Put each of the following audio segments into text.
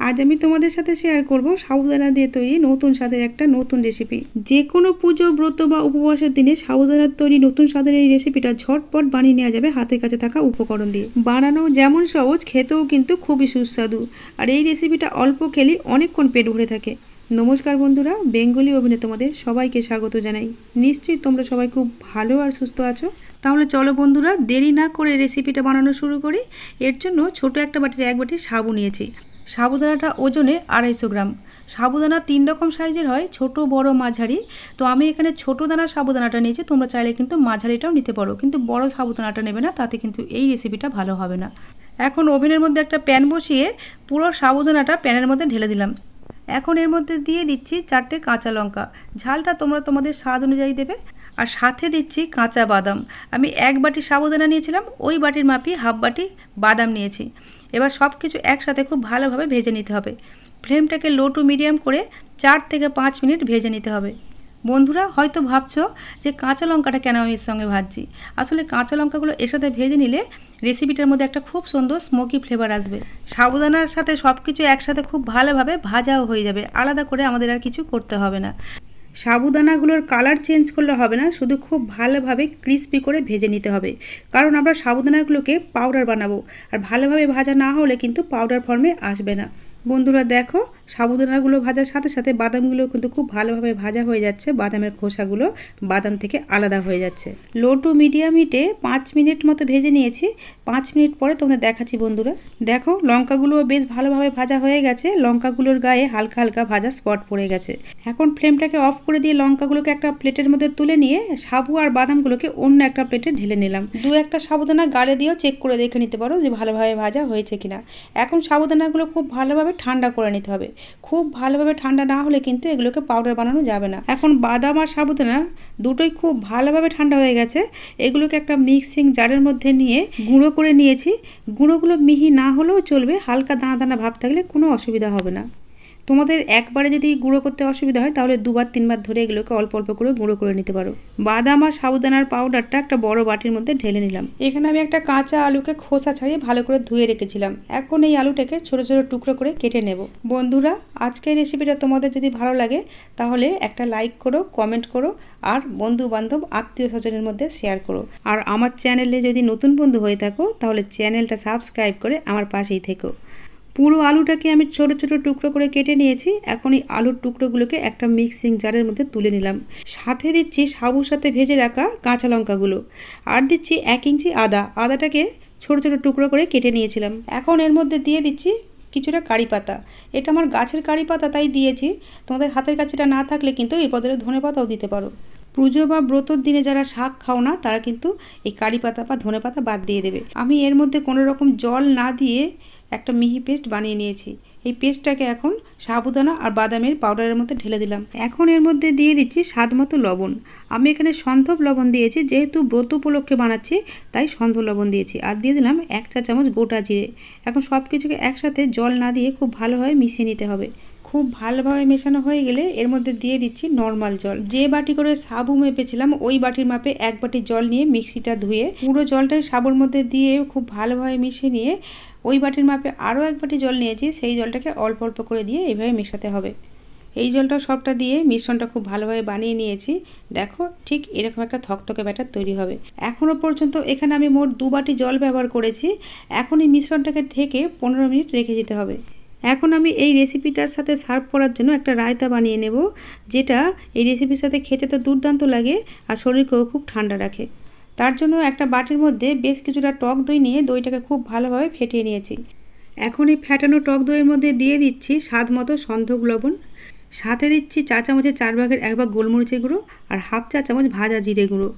আজ আমি তোমাদের সাথে শেয়ার করব সাবুদানা দিয়ে তৈরি নতুন স্বাদের একটা নতুন রেসিপি। যে কোনো পুজো, ব্রত বা উপবাসের দিনে সাবুদানার তৈরি নতুন স্বাদের এই রেসিপিটা ঝটপট বানিয়ে নেওয়া যাবে হাতের কাছে থাকা উপকরণ দিয়ে। বানানো যেমন সহজ, খেতেও কিন্তু খুবই সুস্বাদু। আর এই রেসিপিটা অল্প খেলেই অনেকক্ষণ পেট ভরে থাকে। নমস্কার বন্ধুরা, বেঙ্গলি ওভেনে তোমাদের সবাইকে স্বাগত জানাই। নিশ্চয়ই তোমরা সবাই খুব ভালো আর সুস্থ আছো। তাহলে চলো বন্ধুরা, দেরি না করে রেসিপিটা বানানো শুরু করি। এর জন্য ছোট একটা বাটির 1 বাটি সাবু নিয়েছি। সাবুদানাটা ওজনে 250 গ্রাম। সাবুদানা 3 রকম সাইজের হয়, ছোট, বড়, মাঝারি। তো আমি এখানে ছোট দানার সাবুদানাটা নিয়েছি, তোমরা চাইলে কিন্তু মাঝারিটাও নিতে পারো, কিন্তু বড় সাবুদানাটা নেবে না, তাতে কিন্তু এই রেসিপিটা ভালো হবে না। এখন ওভেনের মধ্যে একটা প্যান বসিয়ে পুরো সাবুদানাটা প্যানের মধ্যে ঢেলে দিলাম। এখন এর মধ্যে দিয়ে দিচ্ছি 4টে কাঁচা লঙ্কা। ঝালটা তোমরা তোমাদের স্বাদ অনুযায়ী দেবে। আর সাথে দিচ্ছি কাঁচা বাদাম। আমি 1 বাটি সাবুদানা নিয়েছিলাম, ওই বাটির মাপি হাফ বাটি বাদাম নিয়েছি। এবার সব কিছু একসাথে খুব ভালোভাবে ভেজে নিতে হবে। ফ্লেমটাকে লো টু মিডিয়াম করে 4 থেকে 5 মিনিট ভেজে নিতে হবে। বন্ধুরা হয়তো ভাবছো যে কাঁচা লঙ্কাটা কেন আমি এর সঙ্গে ভাজছি। আসলে কাঁচা লঙ্কাগুলো এর সাথে ভেজে নিলে রেসিপিটার মধ্যে একটা খুব সুন্দর স্মোকি ফ্লেভার আসবে। সাবুদানার সাথে সব কিছু একসাথে খুব ভালোভাবে ভাজাও হয়ে যাবে, আলাদা করে আমাদের আর কিছু করতে হবে না। সাবুদানাগুলোর কালার চেঞ্জ করলে হবে না, শুধু খুব ভালোভাবে ক্রিস্পি করে ভেজে নিতে হবে, কারণ আমরা সাবুদানাগুলোকে পাউডার বানাবো। আর ভালোভাবে ভাজা না হলে কিন্তু পাউডার ফর্মে আসবে না। বন্ধুরা দেখো, সাবুদানাগুলো ভাজার সাথে সাথে বাদামগুলো কিন্তু খুব ভালোভাবে ভাজা হয়ে যাচ্ছে। বাদামের খোসাগুলো বাদাম থেকে আলাদা হয়ে যাচ্ছে। লো টু মিডিয়াম হিটে 5 মিনিট মতো ভেজে নিয়েছি। 5 মিনিট পরে তোমাদের দেখাচ্ছি বন্ধুরা। দেখো লঙ্কাগুলো বেশ ভালোভাবে ভাজা হয়ে গেছে, লঙ্কাগুলোর গায়ে হালকা হালকা ভাজা স্পট পড়ে গেছে। এখন ফ্লেমটাকে অফ করে দিয়ে লঙ্কাগুলোকে একটা প্লেটের মধ্যে তুলে নিয়ে সাবু আর বাদামগুলোকে অন্য একটা প্লেটে ঢেলে নিলাম। 2-1টা সাবুদানা গালে দিয়েও চেক করে দেখে নিতে পারো যে ভালোভাবে ভাজা হয়েছে কিনা। এখন সাবুদানাগুলো খুব ভালোভাবে ঠান্ডা করে নিতে হবে। খুব ভালোভাবে ঠান্ডা না হলে কিন্তু এগুলোকে পাউডার বানানো যাবে না। এখন বাদাম আর সাবুদানা দুটোই খুব ভালোভাবে ঠান্ডা হয়ে গেছে। এগুলোকে একটা মিক্সিং জারের মধ্যে নিয়ে গুঁড়ো করে নিয়েছি। গুঁড়োগুলো মিহি না হলেও চলবে, হালকা দানা দানা ভাব থাকলে কোনো অসুবিধা হবে না। তোমাদের একবারে যদি গুঁড়ো করতে অসুবিধা হয় তাহলে 2-3 বার ধরে এগুলোকে অল্প অল্প করে গুঁড়ো করে নিতে পারো। বাদাম আর সাবুদানার পাউডারটা একটা বড় বাটির মধ্যে ঢেলে নিলাম। এখানে আমি একটা কাঁচা আলুকে খোসা ছাড়িয়ে ভালো করে ধুয়ে রেখেছিলাম। এখন এই আলুটাকে ছোট ছোট টুকরো করে কেটে নেব। বন্ধুরা আজকের রেসিপিটা তোমাদের যদি ভালো লাগে তাহলে একটা লাইক করো, কমেন্ট করো, আর বন্ধু বান্ধব আত্মীয় স্বজনের মধ্যে শেয়ার করো। আর আমার চ্যানেলে যদি নতুন বন্ধু হয়ে থাকো তাহলে চ্যানেলটা সাবস্ক্রাইব করে আমার পাশেই থেকো। পুরো আলুটাকে আমি ছোট ছোট টুকরো করে কেটে নিয়েছি। এখন এই আলুর টুকরোগুলোকে একটা মিক্সিং জারের মধ্যে তুলে নিলাম। সাথে দিচ্ছি সাবুর সাথে ভেজে রাখা কাঁচা লঙ্কাগুলো, আর দিচ্ছি 1 ইঞ্চি আদা। আদাটাকে ছোট ছোট টুকরো করে কেটে নিয়েছিলাম। এখন এর মধ্যে দিয়ে দিচ্ছি কিছুটা কারি পাতা। এটা আমার গাছের কারি পাতা, তাই দিয়েছি। তোমাদের হাতের কাছে এটা না থাকলে কিন্তু এর বদলে ধনে পাতাও দিতে পারো। পুজো বা ব্রতর দিনে যারা শাক খাও না তারা কিন্তু এই কারি পাতা বা ধনে পাতা বাদ দিয়ে দেবে। আমি এর মধ্যে কোনো রকম জল না দিয়ে একটা মিহি পেস্ট বানিয়ে নিয়েছি। এই পেস্টটাকে এখন সাবুদানা আর বাদামের পাউডারের মধ্যে ঢেলে দিলাম। এখন এর মধ্যে দিয়ে দিচ্ছি স্বাদ মতো লবণ। আমি এখানে সন্ধব লবণ দিয়েছি, যেহেতু ব্রত উপলক্ষে বানাচ্ছি তাই সন্ধব লবণ দিয়েছি। আর দিয়ে দিলাম 1 চা চামচ গোটা জিরে। এখন সব কিছুকে একসাথে জল না দিয়ে খুব ভালোভাবে মিশিয়ে নিতে হবে। খুব ভালোভাবে মেশানো হয়ে গেলে এর মধ্যে দিয়ে দিচ্ছি নর্মাল জল। যে বাটি করে সাবু মেপেছিলাম ওই বাটির মাপে 1 বাটি জল নিয়ে মিক্সিটা ধুয়ে পুরো জলটাই সাবুর মধ্যে দিয়ে খুব ভালোভাবে মিশিয়ে নিয়ে ওই বাটির মাপে আরও 1 বাটি জল নিয়েছি, সেই জলটাকে অল্প অল্প করে দিয়ে এইভাবে মেশাতে হবে। এই জলটা সবটা দিয়ে মিশ্রণটা খুব ভালোভাবে বানিয়ে নিয়েছি। দেখো ঠিক এরকম একটা থকথকে ব্যাটার তৈরি হবে। এখনও পর্যন্ত এখানে আমি মোট 2 বাটি জল ব্যবহার করেছি। এখন এই মিশ্রণটাকে ঢেকে 15 মিনিট রেখে দিতে হবে। এখন আমি এই রেসিপিটার সাথে সার্ভ করার জন্য একটা রায়তা বানিয়ে নেব, যেটা এই রেসিপির সাথে খেতে তো দুর্দান্ত লাগে আর শরীরকেও খুব ঠান্ডা রাখে। তার জন্য একটা বাটির মধ্যে বেশ কিছুটা টক দই নিয়ে দইটাকে খুব ভালোভাবে ফেটিয়ে নিয়েছি। এখন এই ফেটানো টক দইয়ের মধ্যে দিয়ে দিচ্ছি স্বাদ মতো সন্ধব লবণ। সাথে দিচ্ছি 4 চামচের 4 ভাগের 1 ভাগ গোলমরিচের গুঁড়ো আর হাফ চা চামচ ভাজা জিরে গুঁড়ো।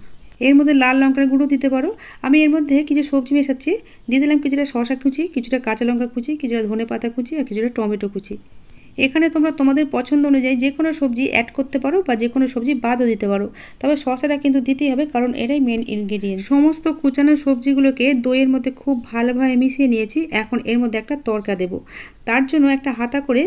এর মধ্যে লাল লঙ্কার গুঁড়ো দিতে পারো। আমি এর মধ্যে কিছু সবজি মেশাচ্ছি। দিয়ে দিলাম কিছুটা শসা কুচি, কিছুটা কাঁচা লঙ্কা কুচি, কিছুটা ধনে পাতা কুচি আর কিছুটা টমেটো কুচি। এখানে তোমরা তোমাদের পছন্দ অনুযায়ী যে কোনো সবজি অ্যাড করতে পারো বা যে কোনো সবজি বাদও দিতে পারো, তবে শসাটা কিন্তু দিতেই হবে কারণ এটাই মেন ইনগ্রেডিয়েন্ট। সমস্ত কুচানো সবজিগুলোকে দইয়ের মধ্যে খুব ভালোভাবে মিশিয়ে নিয়েছি। এখন এর মধ্যে একটা তড়কা দেব। তার জন্য একটা হাতা করে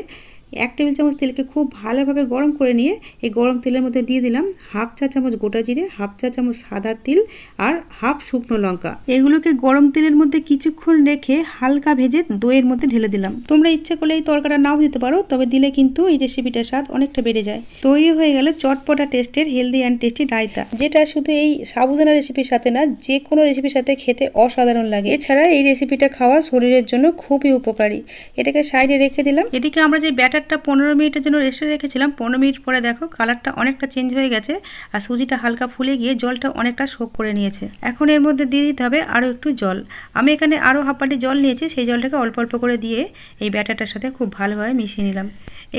1 টেবিল চামচ তেলকে খুব ভালোভাবে গরম করে নিয়ে এই গরম তেলের মধ্যে দিয়ে দিলাম হাফ চা চামচ গোটা জিরে, হাফ চা চামচ সাদা তিল আর হাফ শুকনো লঙ্কা। এগুলোকে গরম তেলের মধ্যে কিছুক্ষণ রেখে হালকা ভেজে দইয়ের মধ্যে ঢেলে দিলাম। তোমরা ইচ্ছে করলে এই তরকাটা নাও দিতে পারো, তবে দিলে কিন্তু এই রেসিপিটার স্বাদ অনেকটা বেড়ে যায়। তৈরি হয়ে গেল চটপটা টেস্টের হেলদি অ্যান্ড টেস্টি রায়তা, যেটা শুধু এই সাবুদানা রেসিপির সাথে না, যে কোনো রেসিপির সাথে খেতে অসাধারণ লাগে। এছাড়া এই রেসিপিটা খাওয়া শরীরের জন্য খুবই উপকারী। এটাকে সাইডে রেখে দিলাম। এদিকে আমরা যে ব্যাটারটা 15 মিনিটের জন্য রেস্টে রেখেছিলাম, 15 মিনিট পরে দেখো কালারটা অনেকটা চেঞ্জ হয়ে গেছে আর সুজিটা হালকা ফুলে গিয়ে জলটা অনেকটা শোক করে নিয়েছে। এখন এর মধ্যে দিয়ে দিতে হবে আরও একটু জল। আমি এখানে আরও হাফ বাটি জল নিয়েছি, সেই জলটাকে অল্প অল্প করে দিয়ে এই ব্যাটারটার সাথে খুব ভালোভাবে মিশিয়ে নিলাম।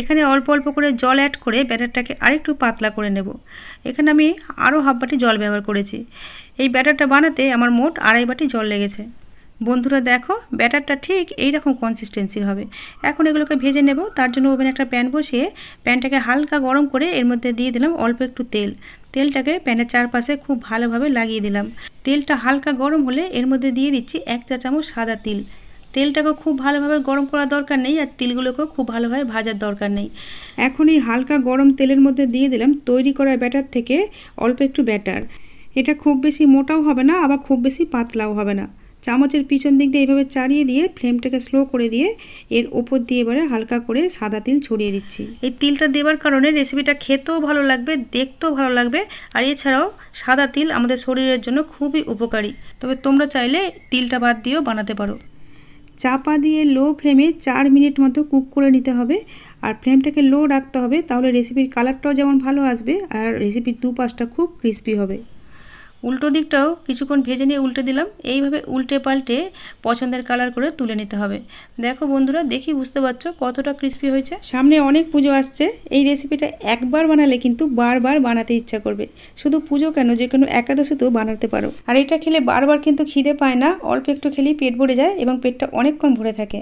এখানে অল্প অল্প করে জল অ্যাড করে ব্যাটারটাকে আরেকটু পাতলা করে নেব। এখানে আমি আরও হাফ বাটি জল ব্যবহার করেছি। এই ব্যাটারটা বানাতে আমার মোট 2.5 বাটি জল লেগেছে। বন্ধুরা দেখো ব্যাটারটা ঠিক এই রকম কনসিস্টেন্সির হবে। এখন এগুলোকে ভেজে নেব। তার জন্য ওভেনে একটা প্যান বসিয়ে প্যানটাকে হালকা গরম করে এর মধ্যে দিয়ে দিলাম অল্প একটু তেল। তেলটাকে প্যানের চারপাশে খুব ভালোভাবে লাগিয়ে দিলাম। তেলটা হালকা গরম হলে এর মধ্যে দিয়ে দিচ্ছি 1 চা চামচ সাদা তিল। তেলটাকে খুব ভালোভাবে গরম করার দরকার নেই আর তিলগুলোকেও খুব ভালোভাবে ভাজার দরকার নেই। এখন এই হালকা গরম তেলের মধ্যে দিয়ে দিলাম তৈরি করা ব্যাটার থেকে অল্প একটু ব্যাটার। এটা খুব বেশি মোটাও হবে না, আবার খুব বেশি পাতলাও হবে না। চামচের পিছন দিক দিয়ে এইভাবে চাড়িয়ে দিয়ে ফ্লেমটাকে স্লো করে দিয়ে এর ওপর দিয়ে এবারে হালকা করে সাদা তিল ছড়িয়ে দিচ্ছি। এই তিলটা দেওয়ার কারণে রেসিপিটা খেতেও ভালো লাগবে, দেখতেও ভালো লাগবে, আর এছাড়াও সাদা তিল আমাদের শরীরের জন্য খুবই উপকারী। তবে তোমরা চাইলে তিলটা বাদ দিয়েও বানাতে পারো। চাপা দিয়ে লো ফ্লেমে 4 মিনিট মতো কুক করে নিতে হবে আর ফ্লেমটাকে লো রাখতে হবে, তাহলে রেসিপির কালারটাও যেমন ভালো আসবে আর রেসিপির দুপাশটা খুব ক্রিস্পি হবে। উল্টো দিকটাও কিছুক্ষণ ভেজে নিয়ে উল্টে দিলাম। এইভাবে উল্টে পাল্টে পছন্দের কালার করে তুলে নিতে হবে। দেখো বন্ধুরা, দেখি বুঝতে পারছো কতটা ক্রিস্পি হয়েছে। সামনে অনেক পুজো আসছে, এই রেসিপিটা একবার বানালে কিন্তু বারবার বানাতে ইচ্ছা করবে। শুধু পুজো কেন, যে কোনো একাদশীতেও বানাতে পারো। আর এটা খেলে বারবার কিন্তু খিদে পায় না, অল্প একটু খেলেই পেট ভরে যায় এবং পেটটা অনেকক্ষণ ভরে থাকে।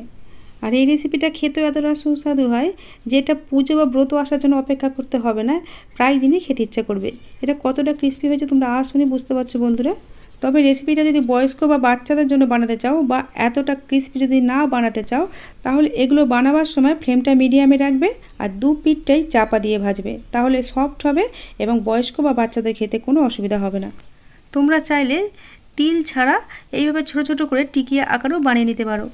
আর এই রেসিপিটা খেতেও এতটা সুস্বাদু হয় যেটা পুজো বা ব্রত আসার জন্য অপেক্ষা করতে হবে না, প্রায় দিনই খেতে ইচ্ছা করবে। এটা কতটা ক্রিস্পি হয়েছে তোমরা আজ শুনে বুঝতে পারছো বন্ধুরা। তবে রেসিপিটা যদি বয়স্ক বা বাচ্চাদের জন্য বানাতে চাও বা এতটা ক্রিস্পি যদি না বানাতে চাও, তাহলে এগুলো বানাবার সময় ফ্লেমটা মিডিয়ামে রাখবে আর 2 পিঠটাই চাপা দিয়ে ভাজবে, তাহলে সফট হবে এবং বয়স্ক বা বাচ্চাদের খেতে কোনো অসুবিধা হবে না। তোমরা চাইলে তিল ছাড়া এইভাবে ছোট ছোট করে টিকিয়া আকারেও বানিয়ে নিতে পারো।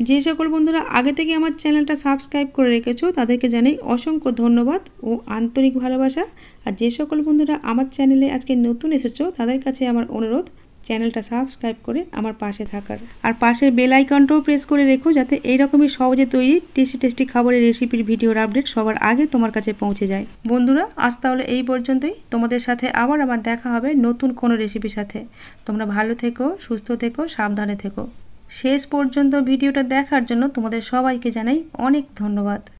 যে সকল বন্ধুরা আগে থেকে আমার চ্যানেলটা সাবস্ক্রাইব করে রেখেছো তাদেরকে জানাই অসংখ্য ধন্যবাদ ও আন্তরিক ভালোবাসা। আর যে সকল বন্ধুরা আমার চ্যানেলে আজকে নতুন এসেছো তাদের কাছে আমার অনুরোধ চ্যানেলটা সাবস্ক্রাইব করে আমার পাশে থাকার, আর পাশের বেল আইকনটাও প্রেস করে রেখো যাতে এইরকমই সহজে তৈরি টেস্টি টেস্টি খাবারের রেসিপির ভিডিওর আপডেট সবার আগে তোমার কাছে পৌঁছে যায়। বন্ধুরা আজ তাহলে এই পর্যন্তই। তোমাদের সাথে আবার দেখা হবে নতুন কোনো রেসিপির সাথে। তোমরা ভালো থেকো, সুস্থ থেকো, সাবধানে থেকো। শেষ পর্যন্ত ভিডিওটা দেখার জন্য তোমাদের সবাইকে জানাই অনেক ধন্যবাদ।